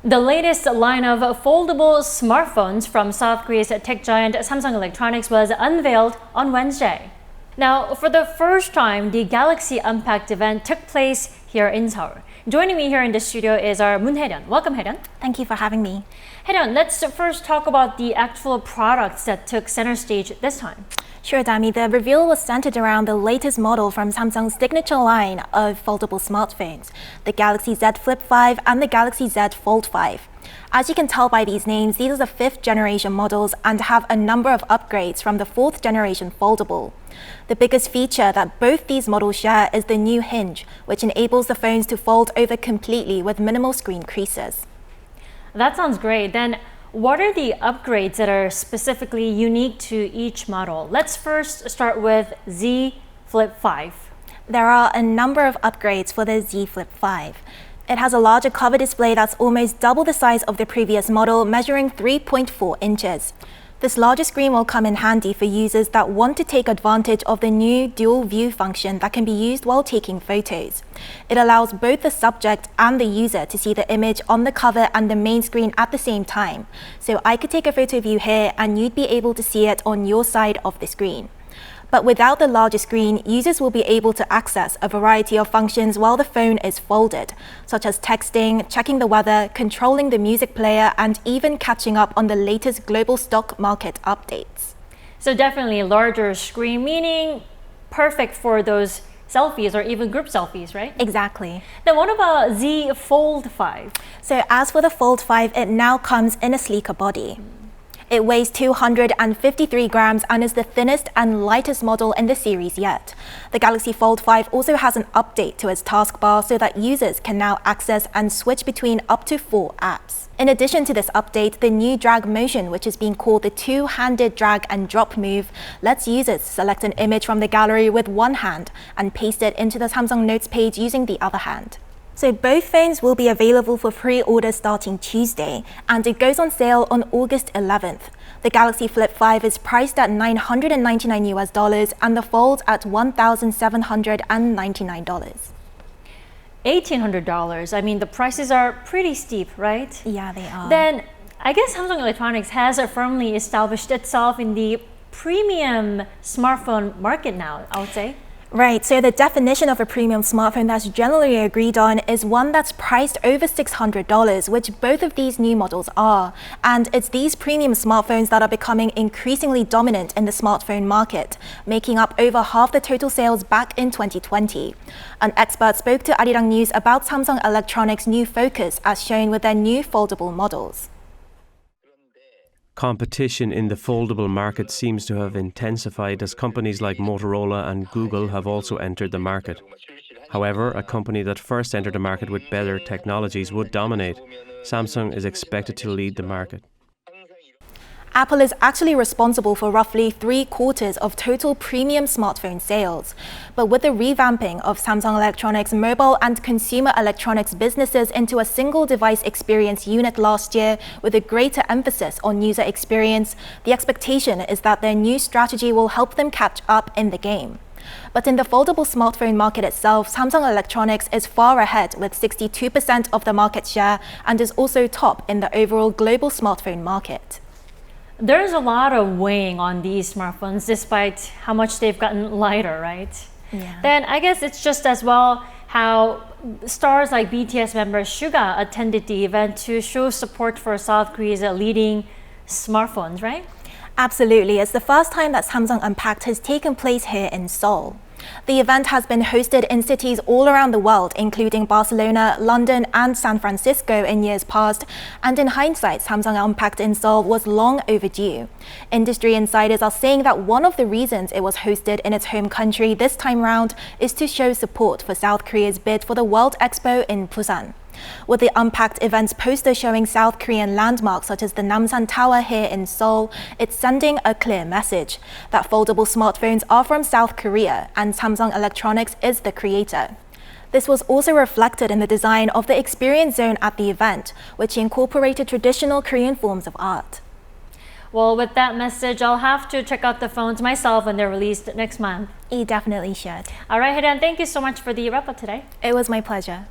The latest line of foldable smartphones from South Korea's tech giant Samsung Electronics was unveiled on Wednesday. Now, for the first time, the Galaxy Unpacked event took place here in Seoul. Joining me here in the studio is our Moon Hye-ryeon. Welcome, Hye-ryeon. Thank you for having me. Hye-ryeon, let's first talk about the actual products that took center stage this time. Sure, Dami. The reveal was centered around the latest model from Samsung's signature line of foldable smartphones, the Galaxy Z Flip 5 and the Galaxy Z Fold 5. As you can tell by these names, these are the 5th generation models and have a number of upgrades from the 4th generation foldable. The biggest feature that both these models share is the new hinge, which enables the phones to fold over completely with minimal screen creases. That sounds great. Then, what are the upgrades that are specifically unique to each model? Let's first start with Z Flip 5. There are a number of upgrades for the Z Flip 5. It has a larger cover display that's almost double the size of the previous model, measuring 3.4 inches. This larger screen will come in handy for users that want to take advantage of the new dual view function that can be used while taking photos. It allows both the subject and the user to see the image on the cover and the main screen at the same time. So I could take a photo of you here and you'd be able to see it on your side of the screen. But without the larger screen, users will be able to access a variety of functions while the phone is folded, such as texting, checking the weather, controlling the music player, and even catching up on the latest global stock market updates. So definitely a larger screen, meaning perfect for those selfies or even group selfies, right? Exactly. Then what about Z Fold 5? So as for the Fold 5, it now comes in a sleeker body. It weighs 253 grams and is the thinnest and lightest model in the series yet. The Galaxy Fold 5 also has an update to its taskbar so that users can now access and switch between up to 4 apps. In addition to this update, the new drag motion, which is being called the two-handed drag and drop move, lets users select an image from the gallery with one hand and paste it into the Samsung Notes page using the other hand. So both phones will be available for pre-order starting Tuesday, and it goes on sale on August 11th. The Galaxy Flip 5 is priced at $999 and the Fold at $1,799. $1,800. I mean, the prices are pretty steep, right? Yeah, they are. Then I guess Samsung Electronics has firmly established itself in the premium smartphone market now, I would say. Right, so the definition of a premium smartphone that's generally agreed on is one that's priced over $600, which both of these new models are. And it's these premium smartphones that are becoming increasingly dominant in the smartphone market, making up over half the total sales back in 2020. An expert spoke to Arirang News about Samsung Electronics' new focus as shown with their new foldable models. Competition in the foldable market seems to have intensified as companies like Motorola and Google have also entered the market. However, a company that first entered the market with better technologies would dominate. Samsung is expected to lead the market. Apple is actually responsible for roughly 3/4 of total premium smartphone sales. But with the revamping of Samsung Electronics' mobile and consumer electronics businesses into a single device experience unit last year with a greater emphasis on user experience, the expectation is that their new strategy will help them catch up in the game. But in the foldable smartphone market itself, Samsung Electronics is far ahead with 62% of the market share and is also top in the overall global smartphone market. There's a lot of weighing on these smartphones despite how much they've gotten lighter, right? Yeah. Then I guess it's just as well how stars like BTS member Suga attended the event to show support for South Korea's leading smartphones, right? Absolutely. It's the first time that Samsung Unpacked has taken place here in Seoul. The event has been hosted in cities all around the world, including Barcelona, London, and San Francisco in years past, and in hindsight, Samsung Unpacked in Seoul was long overdue. Industry insiders are saying that one of the reasons it was hosted in its home country this time round is to show support for South Korea's bid for the World Expo in Busan. With the Unpacked event's poster showing South Korean landmarks such as the Namsan Tower here in Seoul, it's sending a clear message that foldable smartphones are from South Korea and Samsung Electronics is the creator. This was also reflected in the design of the experience zone at the event, which incorporated traditional Korean forms of art. Well, with that message, I'll have to check out the phones myself when they're released next month. You definitely should. All right, Hye-ryeon, thank you so much for the wrap-up today. It was my pleasure.